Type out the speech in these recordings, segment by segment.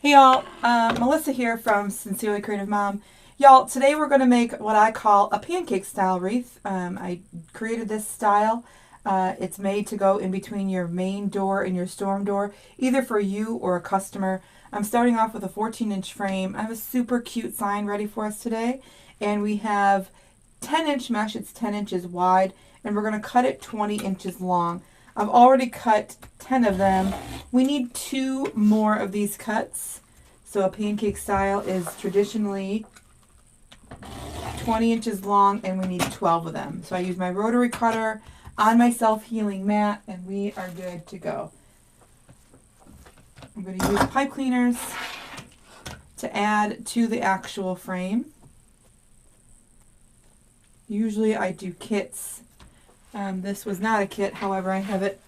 Hey y'all, Melissa here from Sincerely Creative Mom. Y'all, today we're going to make what I call a pancake style wreath. I created this style. It's made to go in between your main door and your storm door, either for you or a customer. I'm starting off with a 14-inch frame. I have a super cute sign ready for us today, and we have 10-inch mesh. It's 10 inches wide, and we're going to cut it 20 inches long. I've already cut 10 of them. We need 2 more of these cuts. So a pancake style is traditionally 20 inches long, and we need 12 of them. So I use my rotary cutter on my self-healing mat, and we are good to go. I'm going to use pipe cleaners to add to the actual frame. Usually I do kits. This was not a kit, however, I have it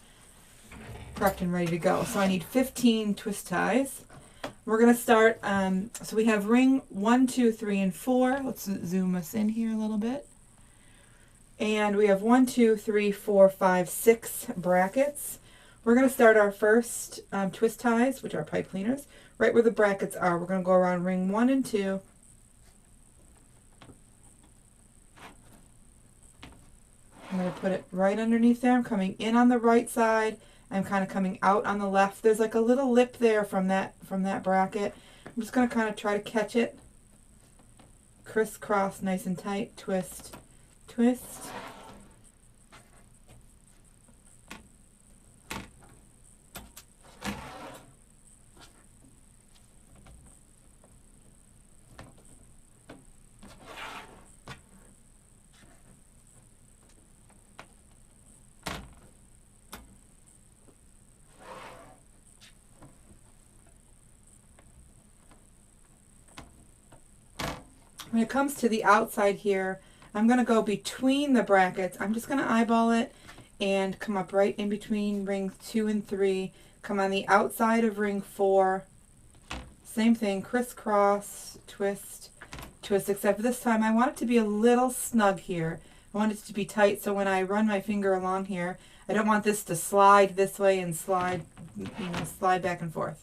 prepped and ready to go. So I need 15 twist ties. We're going to start, so we have ring 1, 2, 3, and 4. Let's zoom us in here a little bit. And we have 1, 2, 3, 4, 5, 6 brackets. We're going to start our first twist ties, which are pipe cleaners, right where the brackets are. We're going to go around ring 1 and 2. I'm going to put it right underneath there. I'm coming in on the right side. I'm kind of coming out on the left. There's like a little lip there from that bracket. I'm just going to kind of try to catch it. Crisscross nice and tight. Twist, twist. When it comes to the outside here, I'm going to go between the brackets. I'm just going to eyeball it and come up right in between ring 2 and 3. Come on the outside of ring 4. Same thing, crisscross, twist, twist, except this time I want it to be a little snug here. I want it to be tight, so when I run my finger along here, I don't want this to slide this way and slide, slide back and forth.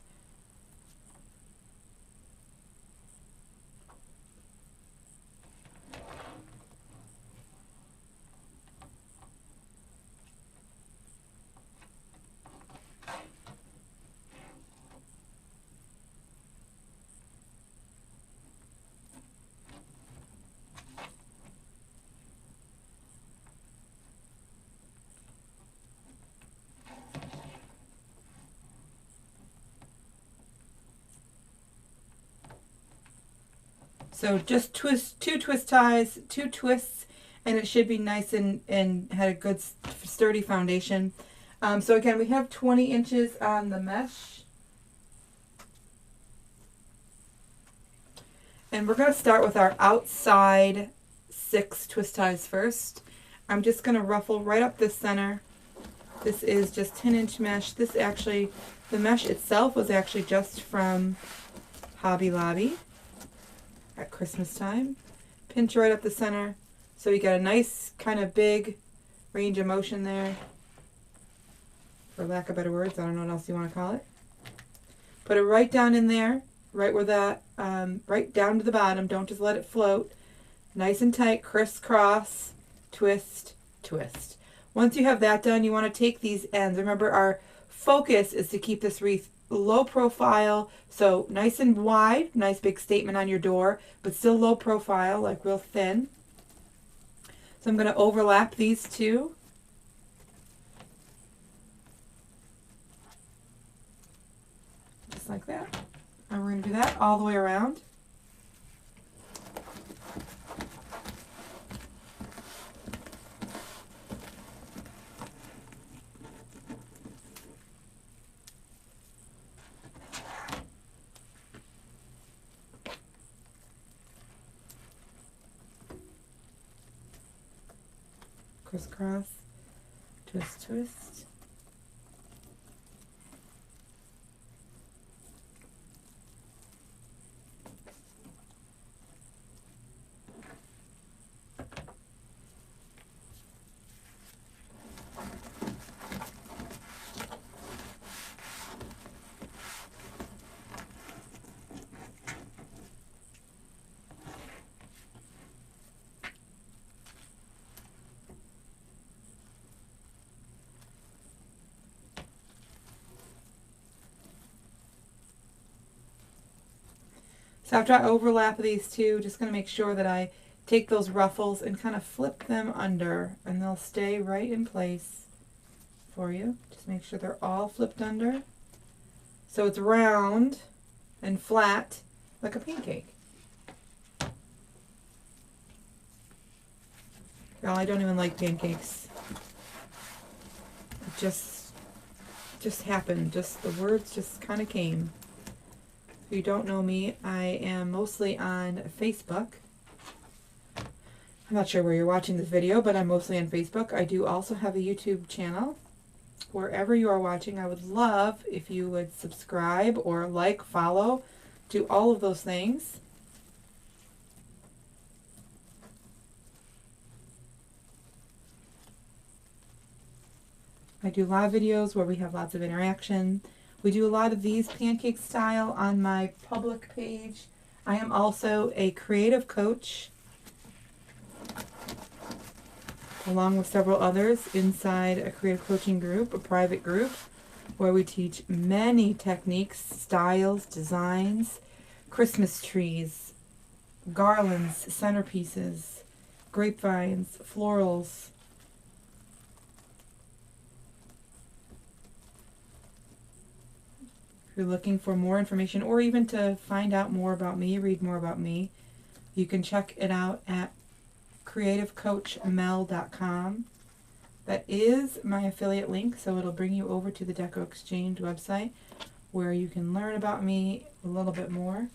So just twist, 2 twist ties, 2 twists, and it should be nice and had a good sturdy foundation. So again, we have 20 inches on the mesh. And we're going to start with our outside 6 twist ties first. I'm just going to ruffle right up the center. This is just 10-inch mesh. This actually, the mesh itself was actually just from Hobby Lobby at Christmas time. Pinch right up the center so you get a nice kind of big range of motion there, for lack of better words. I don't know what else you want to call it. Put it right down in there, right where that, right down to the bottom. Don't just let it float. Nice and tight, crisscross, twist, twist. Once you have that done, you want to take these ends. Remember, our focus is to keep this wreath low profile, so nice and wide, nice big statement on your door, but still low profile, like real thin. So I'm going to overlap these 2. Just like that. And we're going to do that all the way around. Crisscross, twist, twist. So after I overlap these two, just going to make sure that I take those ruffles and kind of flip them under, and they'll stay right in place for you. Just make sure they're all flipped under. So it's round and flat like a pancake. Well, I don't even like pancakes. It just happened. Just the words just kind of came. If you don't know me, I am mostly on Facebook. I'm not sure where you're watching this video, but I'm mostly on Facebook. I do also have a YouTube channel. Wherever you are watching, I would love if you would subscribe or like, follow, do all of those things. I do a lot of videos where we have lots of interaction. We do a lot of these pancake style on my public page. I am also a creative coach, along with several others inside a creative coaching group, a private group, where we teach many techniques, styles, designs, Christmas trees, garlands, centerpieces, grapevines, florals. If you're looking for more information or even to find out more about me, read more about me, you can check it out at creativecoachmel.com. That is my affiliate link, so it'll bring you over to the Deco Exchange website where you can learn about me a little bit more.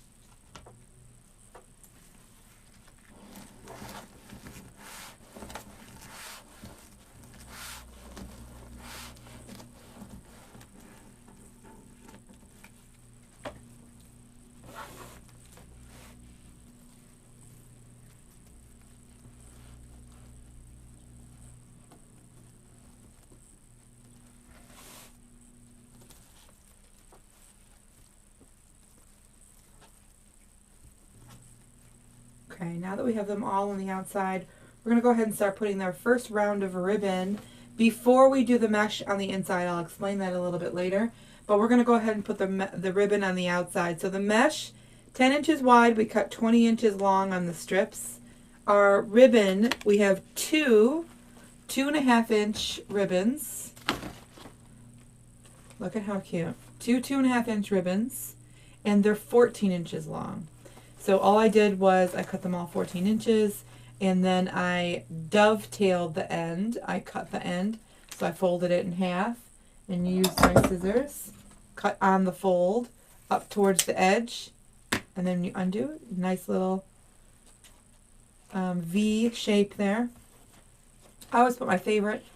Okay, now that we have them all on the outside, we're going to go ahead and start putting our first round of ribbon. Before we do the mesh on the inside, I'll explain that a little bit later, but we're going to go ahead and put the ribbon on the outside. So the mesh, 10 inches wide, we cut 20 inches long on the strips. Our ribbon, we have two 2.5 inch ribbons. Look at how cute. Two 2.5 inch ribbons, and they're 14 inches long. So all I did was I cut them all 14 inches, and then I dovetailed the end. I cut the end, so I folded it in half and used my scissors, cut on the fold up towards the edge, and then you undo it. Nice little V shape there. I always put my favorite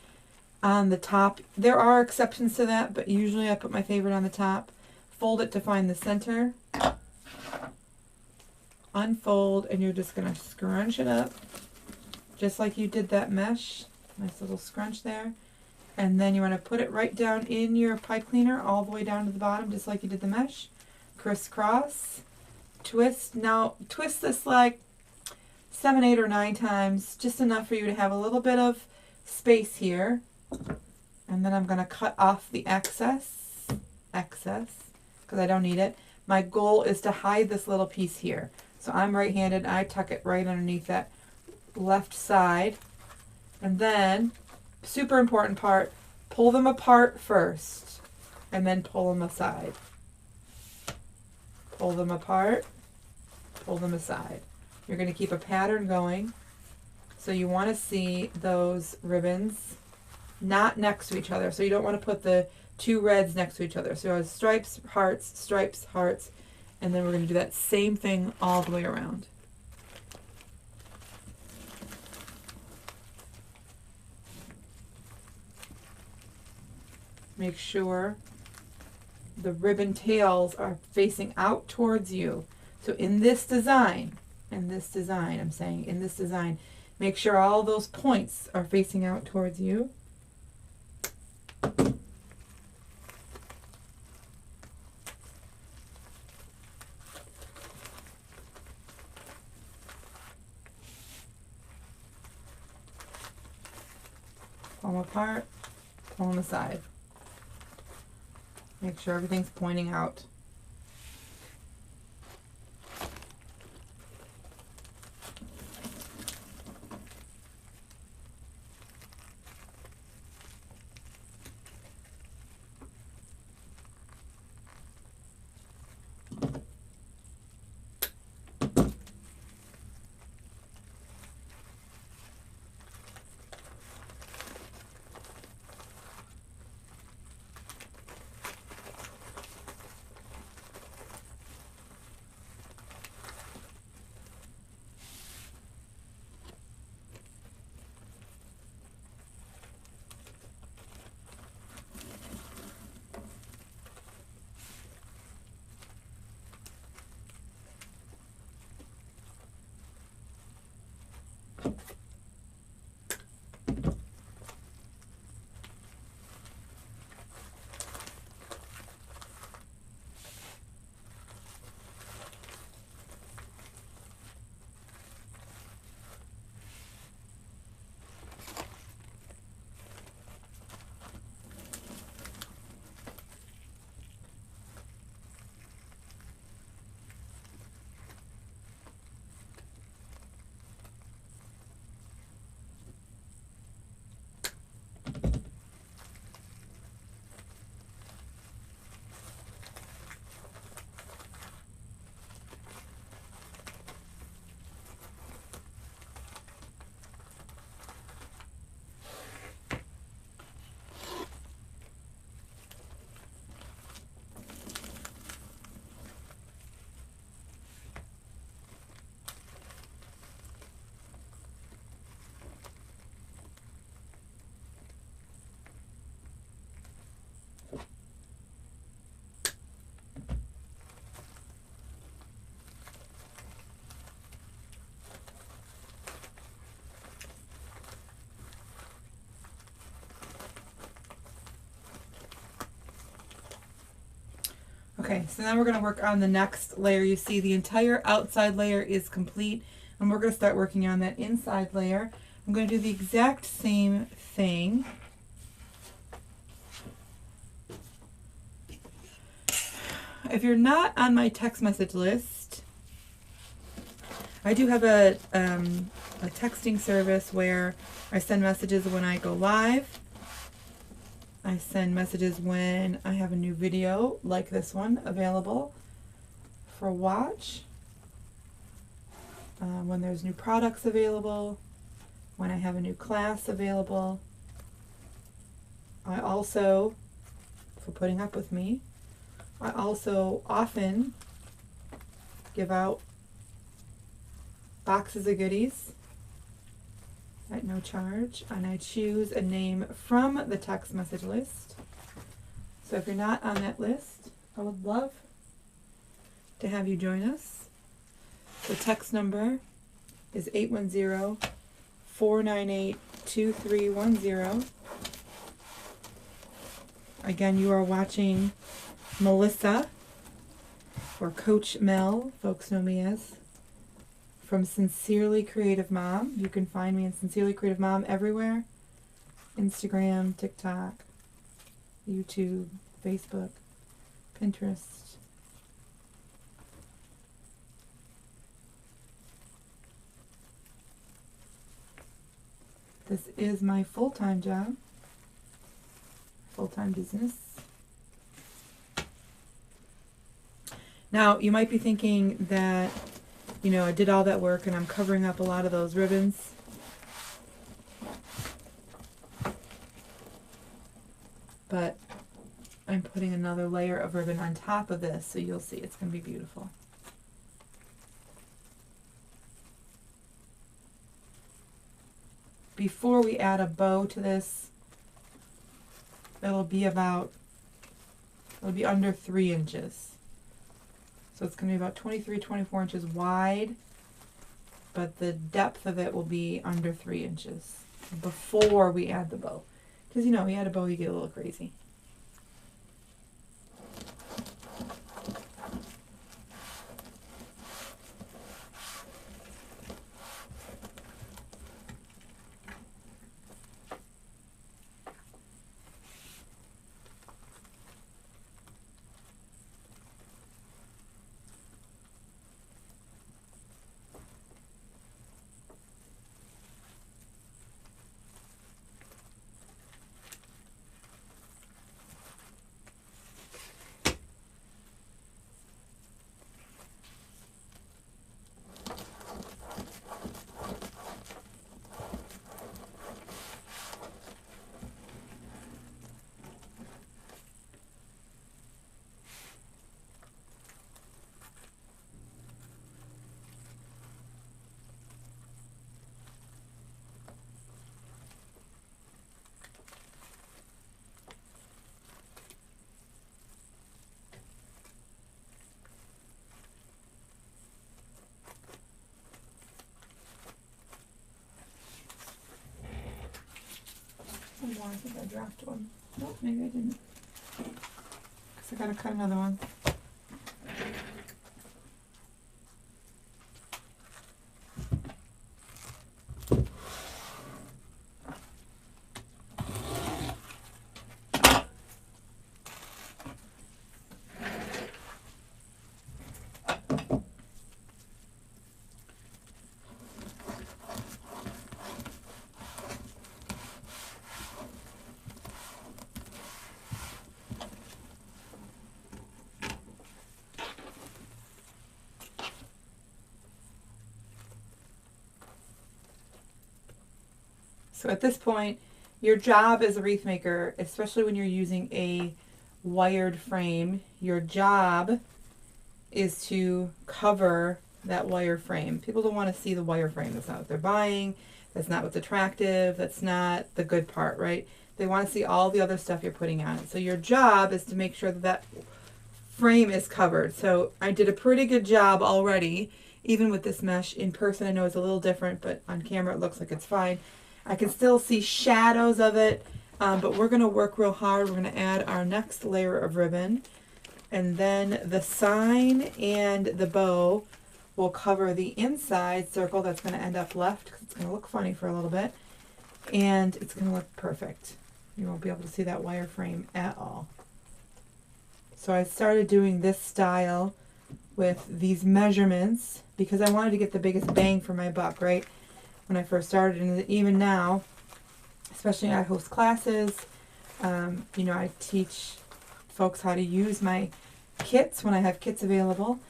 on the top. There are exceptions to that, but usually I put my favorite on the top. Fold it to find the center. Unfold, and you're just going to scrunch it up just like you did that mesh. Nice little scrunch there. And then you want to put it right down in your pipe cleaner all the way down to the bottom just like you did the mesh. Crisscross. Twist. Now twist this like 7, 8, or 9 times, just enough for you to have a little bit of space here. And then I'm going to cut off the excess because I don't need it. My goal is to hide this little piece here. So I'm right-handed, I tuck it right underneath that left side. And then, super important part, pull them apart first, and then pull them aside. Pull them apart, pull them aside. You're going to keep a pattern going. So you want to see those ribbons not next to each other. So you don't want to put the two reds next to each other. So stripes, hearts, and then we're going to do that same thing all the way around. Make sure the ribbon tails are facing out towards you. So in this design, I'm saying in this design, make sure all those points are facing out towards you. Pull them apart, pull them aside. Make sure everything's pointing out. Okay, so now we're going to work on the next layer. You see the entire outside layer is complete, and we're going to start working on that inside layer. I'm going to do the exact same thing. If you're not on my text message list, I do have a texting service where I send messages when I go live. I send messages when I have a new video like this one available for watch, when there's new products available, when I have a new class available. I also, for putting up with me, I also often give out boxes of goodies at no charge, and I choose a name from the text message list. So if you're not on that list, I would love to have you join us. The text number is 810-498-2310. Again, you are watching Melissa, or Coach Mel, folks know me as, from Sincerely Creative Mom. You can find me in Sincerely Creative Mom everywhere. Instagram, TikTok, YouTube, Facebook, Pinterest. This is my full-time job, full-time business. Now, you might be thinking that, you know, I did all that work and I'm covering up a lot of those ribbons. But I'm putting another layer of ribbon on top of this, so you'll see it's going to be beautiful. Before we add a bow to this, it'll be under 3 inches. So it's going to be about 23, 24 inches wide, but the depth of it will be under 3 inches before we add the bow. Because, you know, we add a bow, you get a little crazy. More. I think I dropped one. Nope, maybe I didn't. Because I gotta cut another one. So at this point, your job as a wreath maker, especially when you're using a wired frame, your job is to cover that wire frame. People don't want to see the wire frame. That's not what they're buying. That's not what's attractive. That's not the good part, right? They want to see all the other stuff you're putting on it. So your job is to make sure that that frame is covered. So I did a pretty good job already, even with this mesh. In person, I know it's a little different, but on camera it looks like it's fine. I can still see shadows of it, but we're going to work real hard. We're going to add our next layer of ribbon. And then the sign and the bow will cover the inside circle that's going to end up left because it's going to look funny for a little bit. And it's going to look perfect. You won't be able to see that wireframe at all. So I started doing this style with these measurements because I wanted to get the biggest bang for my buck, right? When I first started, and even now, especially I host classes, you know, I teach folks how to use my kits when I have kits available,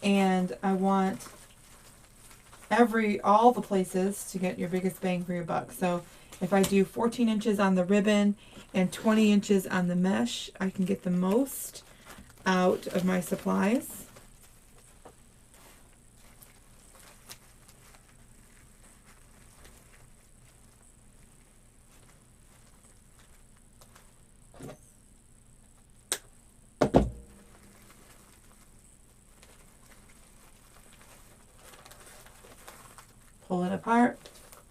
and I want all the places to get your biggest bang for your buck. So if I do 14 inches on the ribbon and 20 inches on the mesh, I can get the most out of my supplies. Pull it apart,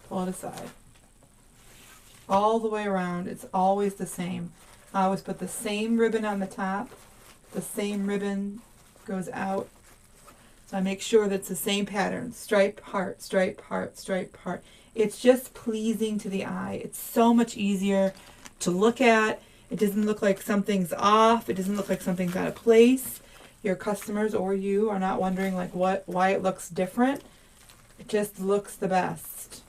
pull it aside. All the way around, it's always the same. I always put the same ribbon on the top, the same ribbon goes out. So I make sure that it's the same pattern. Stripe, heart, stripe, heart, stripe, heart. It's just pleasing to the eye. It's so much easier to look at. It doesn't look like something's off. It doesn't look like something's out of place. Your customers or you are not wondering like why it looks different. It just looks the best.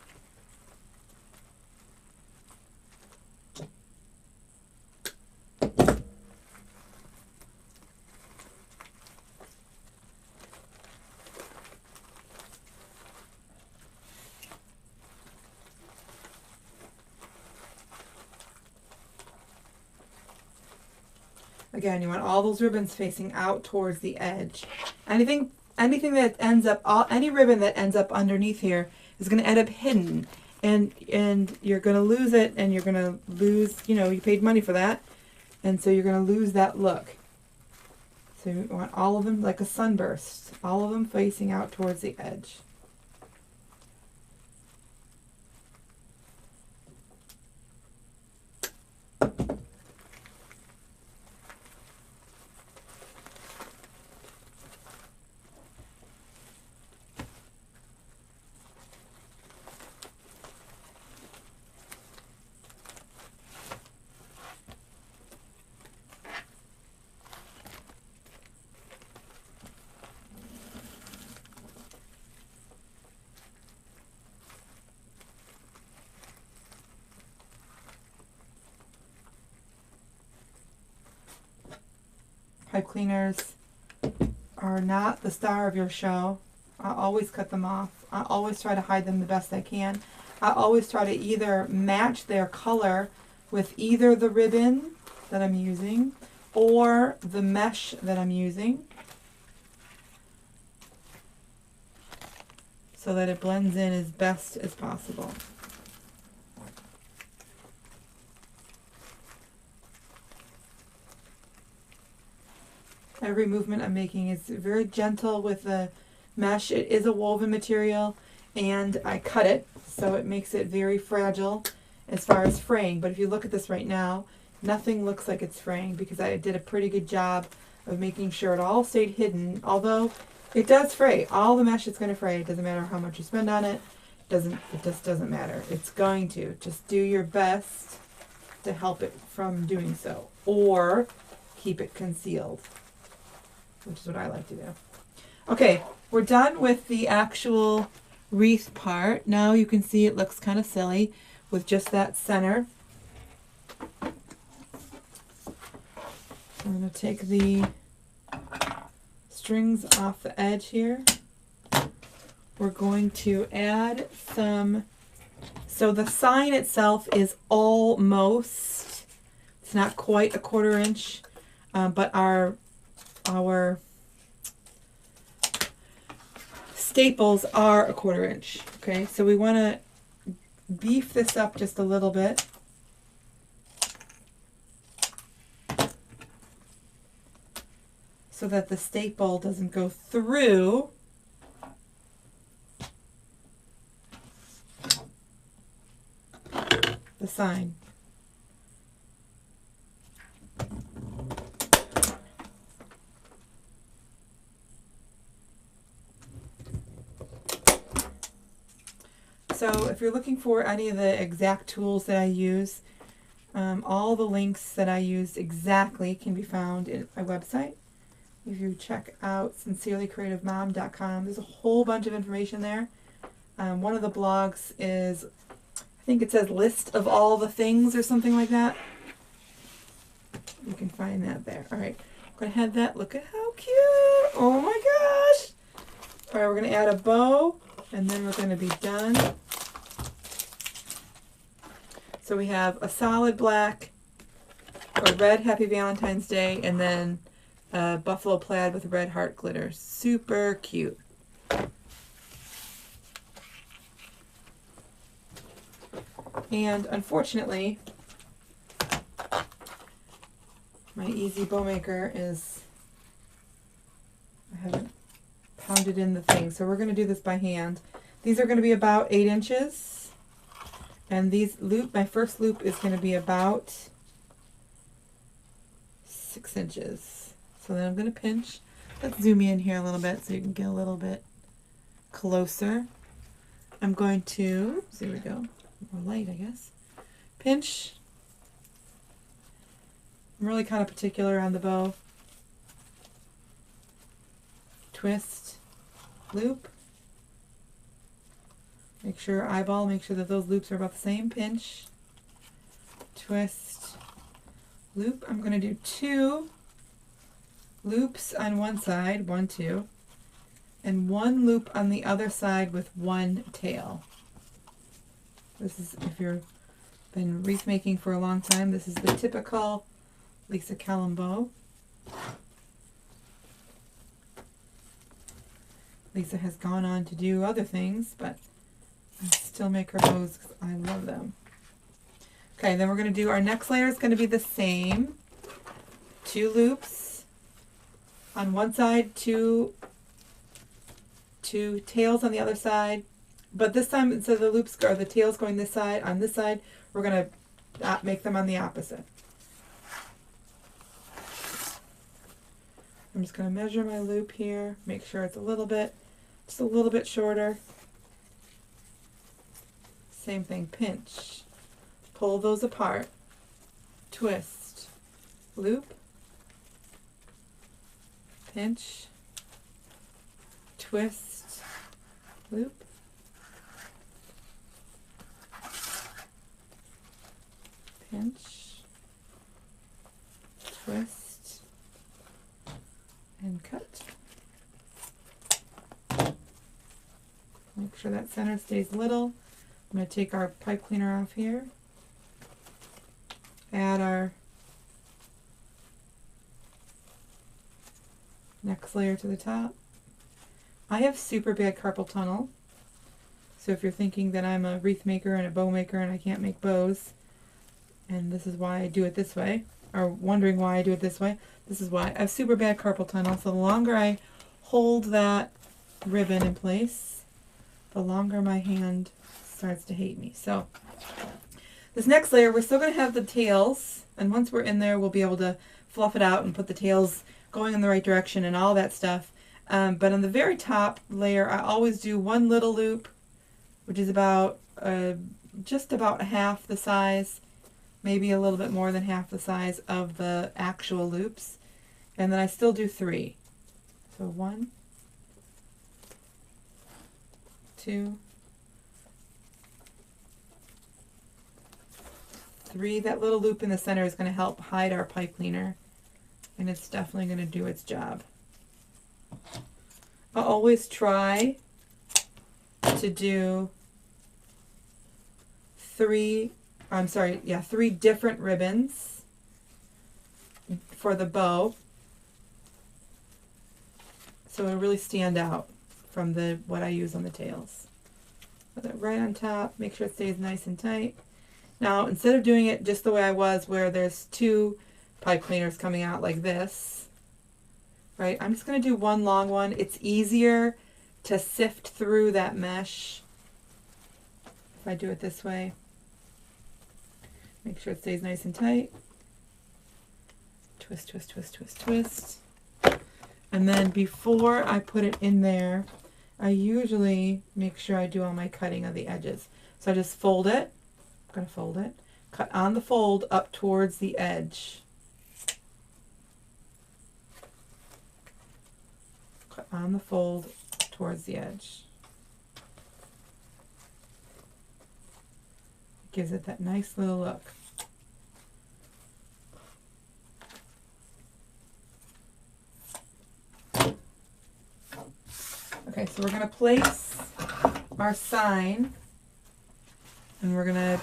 Again, you want all those ribbons facing out towards the edge. Anything that ends up, any ribbon that ends up underneath here is going to end up hidden, and you're going to lose it, and you're going to lose, you know, you paid money for that, and so you're going to lose that look. So you want all of them like a sunburst, all of them facing out towards the edge. Pipe cleaners are not the star of your show. I always cut them off. I always try to hide them the best I can. I always try to either match their color with either the ribbon that I'm using or the mesh that I'm using so that it blends in as best as possible. Every movement I'm making is very gentle with the mesh. It is a woven material, and I cut it, so it makes it very fragile as far as fraying. But if you look at this right now, nothing looks like it's fraying because I did a pretty good job of making sure it all stayed hidden. Although it does fray. All the mesh is going to fray. It doesn't matter how much you spend on it. It just doesn't matter. It's going to. Just do your best to help it from doing so, or keep it concealed, which is what I like to do. Okay, we're done with the actual wreath part. Now you can see it looks kind of silly with just that center. I'm going to take the strings off the edge here. We're going to add some, so the sign itself is almost, it's not quite a 1/4 inch, but our staples are a 1/4 inch. Okay, so we want to beef this up just a little bit. So that the staple doesn't go through the sign. So if you're looking for any of the exact tools that I use, all the links that I used exactly can be found at my website. If you check out sincerelycreativemom.com, there's a whole bunch of information there. One of the blogs is, I think it says list of all the things or something like that. You can find that there. All right, I'm going to have that. Look at how cute. Oh my gosh. All right, we're going to add a bow, and then we're going to be done. So we have a solid black, a red Happy Valentine's Day, and then buffalo plaid with red heart glitter. Super cute. And unfortunately, my easy bow maker is, I haven't pounded in the thing, so we're going to do this by hand. These are going to be about 8 inches, and my first loop is going to be about 6 inches. So then I'm going to pinch. Let's zoom in here a little bit so you can get a little bit closer. I'm going to, there we go, more light I guess, pinch. I'm really kind of particular on the bow. Twist, loop. Make sure make sure that those loops are about the same. Pinch, twist, loop. I'm going to do 2 loops on one side, 1, 2, and 1 loop on the other side with 1 tail. This is, if you've been wreath making for a long time, this is the typical Lisa Kellum bow. Lisa has gone on to do other things, but I still make her bows because I love them. Okay, then we're going to do our next layer is going to be the same. 2 loops on one side, 2 tails on the other side. But this time, instead of the loops or the tails going this side, on this side, we're going to make them on the opposite. I'm just going to measure my loop here, make sure it's just a little bit shorter. Same thing, pinch, pull those apart, twist, loop, pinch, twist, loop, pinch, twist, and cut. Make sure that center stays little. I'm going to take our pipe cleaner off here. Add our next layer to the top. I have super bad carpal tunnel. So if you're thinking that I'm a wreath maker and a bow maker and I can't make bows, and this is why I do it this way, or wondering why I do it this way, this is why. I have super bad carpal tunnel, so the longer I hold that ribbon in place, the longer my hand starts to hate me. So this next layer, we're still going to have the tails, and once we're in there, we'll be able to fluff it out and put the tails going in the right direction and all that stuff. But on the very top layer, I always do 1 little loop, which is about just about half the size, maybe a little bit more than half the size of the actual loops, and then I still do 3. So 1, 2, 3. That little loop in the center is going to help hide our pipe cleaner, and it's definitely going to do its job. I'll always try to do 3 different ribbons for the bow, so it'll really stand out from what I use on the tails. Put it right on top, make sure it stays nice and tight. Now, instead of doing it just the way I was, where there's 2 pipe cleaners coming out like this, right, I'm just going to do 1 long one. It's easier to sift through that mesh if I do it this way. Make sure it stays nice and tight. Twist, twist, twist, twist, twist. And then before I put it in there, I usually make sure I do all my cutting of the edges. So I just fold it. I'm going to fold it. Cut on the fold up towards the edge. Cut on the fold towards the edge. It gives it that nice little look. Okay, so we're going to place our sign, and we're going to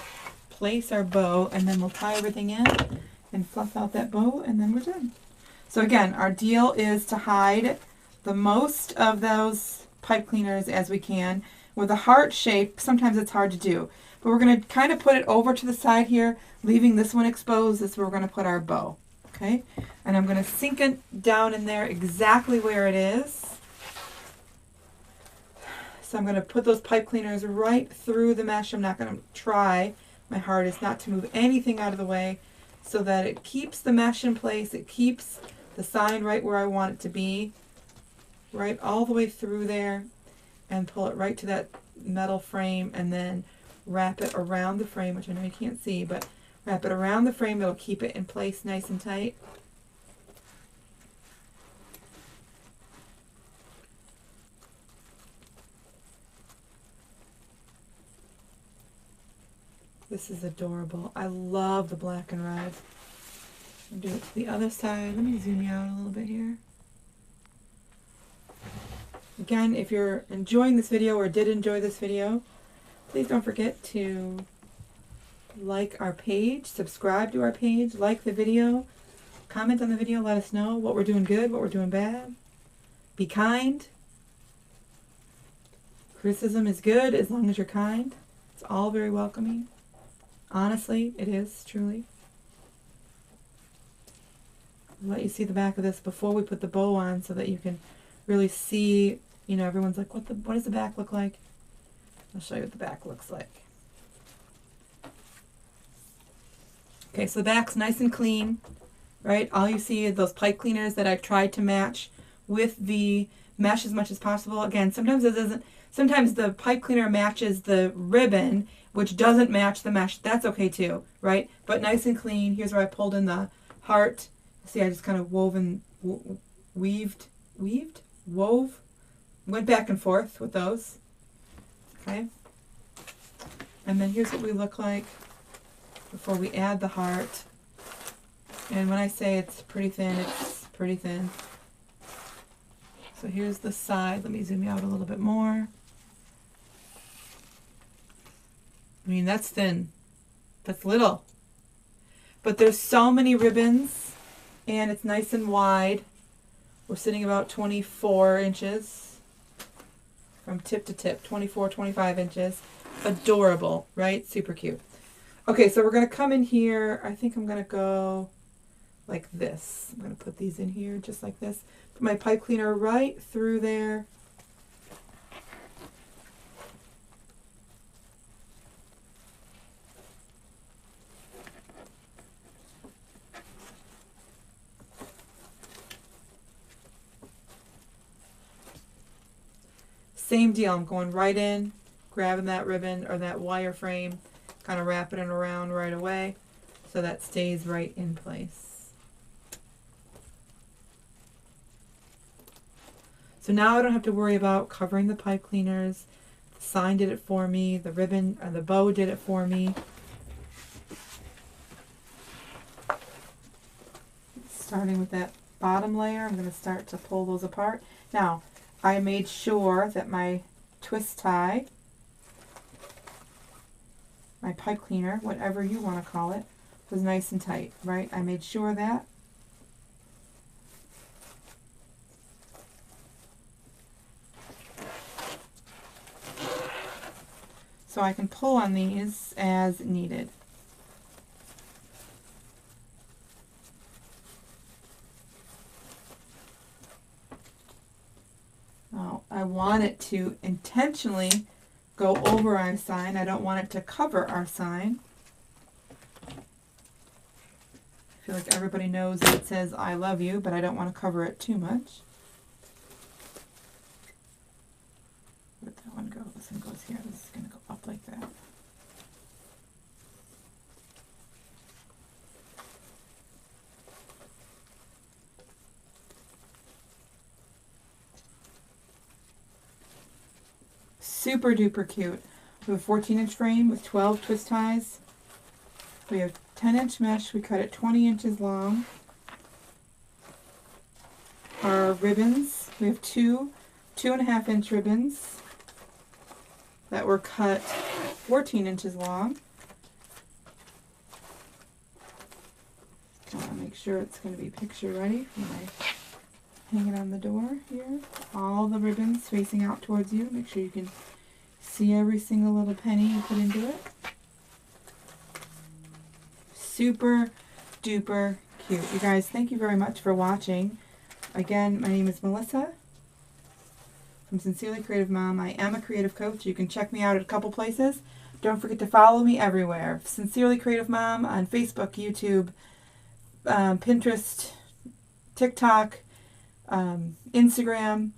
place our bow, and then we'll tie everything in and fluff out that bow, and then we're done. So again, our deal is to hide the most of those pipe cleaners as we can. With a heart shape, sometimes it's hard to do, but we're going to kind of put it over to the side here, leaving this one exposed. This is where we're going to put our bow. Okay, and I'm going to sink it down in there exactly where it is. So I'm going to put those pipe cleaners right through the mesh. I'm not going to try my hardest not to move anything out of the way so that it keeps the mesh in place. It keeps the sign right where I want it to be, right all the way through there, and pull it right to that metal frame, and then wrap it around the frame, which I know you can't see, but wrap it around the frame. It'll keep it in place nice and tight. This is adorable. I love the black and red. I'll do it to the other side. Let me zoom you out a little bit here. Again, if you're enjoying this video or did enjoy this video, please don't forget to like our page, subscribe to our page, like the video, comment on the video, let us know what we're doing good, what we're doing bad. Be kind. Criticism is good as long as you're kind. It's all very welcoming. Honestly, it is, truly. I'll let you see the back of this before we put the bow on so that you can really see, you know, everyone's like, what does the back look like? I'll show you what the back looks like. Okay, so the back's nice and clean, right? All you see is those pipe cleaners that I've tried to match with the mesh as much as possible. Again, sometimes it doesn't, sometimes the pipe cleaner matches the ribbon, which doesn't match the mesh. That's okay too, right? But nice and clean. Here's where I pulled in the heart. See, I just kind of wove, went back and forth with those. Okay. And then here's what we look like before we add the heart. And when I say it's pretty thin, it's pretty thin. So here's the side. Let me zoom you out a little bit more. I mean, that's thin. That's little. But there's so many ribbons, and it's nice and wide. We're sitting about 24 inches from tip to tip, 24, 25 inches. Adorable, right? Super cute. Okay, so we're going to come in here. I think I'm going to go like this. I'm going to put these in here just like this. Put my pipe cleaner right through there. Same deal. I'm going right in, grabbing that ribbon or that wire frame, kind of wrapping it around right away so that stays right in place. So now I don't have to worry about covering the pipe cleaners. The sign did it for me. The ribbon or the bow did it for me. Starting with that bottom layer, I'm going to start to pull those apart. Now, I made sure that my twist tie, my pipe cleaner, whatever you want to call it, was nice and tight, right? I made sure of that. So I can pull on these as needed. Now, I want it to intentionally go over our sign. I don't want it to cover our sign. I feel like everybody knows that it says I love you, but I don't want to cover it too much. one go? This one goes here. This is going to go up like that. Super duper cute. We have a 14-inch frame with 12 twist ties. We have 10-inch mesh. We cut it 20 inches long. Our ribbons, we have two 2.5-inch ribbons that were cut 14 inches long. I want to make sure it's going to be picture ready when I hang it on the door here. All the ribbons facing out towards you. Make sure you can see every single little penny you put into it. Super duper cute. You guys, thank you very much for watching. Again, my name is Melissa from Sincerely Creative Mom. I am a creative coach. You can check me out at a couple places. Don't forget to follow me everywhere. Sincerely Creative Mom on Facebook, YouTube, Pinterest, TikTok, Instagram,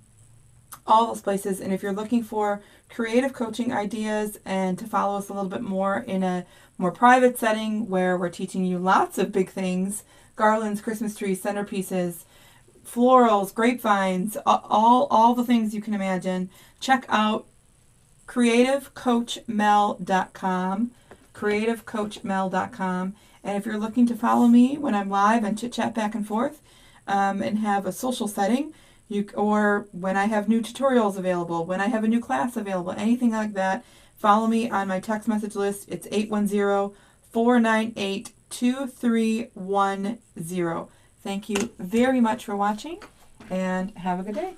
all those places. And if you're looking for creative coaching ideas and to follow us a little bit more in a more private setting where we're teaching you lots of big things, garlands, Christmas trees, centerpieces, florals, grapevines, all the things you can imagine, check out creativecoachmel.com, creativecoachmel.com. And if you're looking to follow me when I'm live and chit-chat back and forth and have a social setting, or when I have new tutorials available, when I have a new class available, anything like that, follow me on my text message list. It's 810-498-2310. Thank you very much for watching, and have a good day.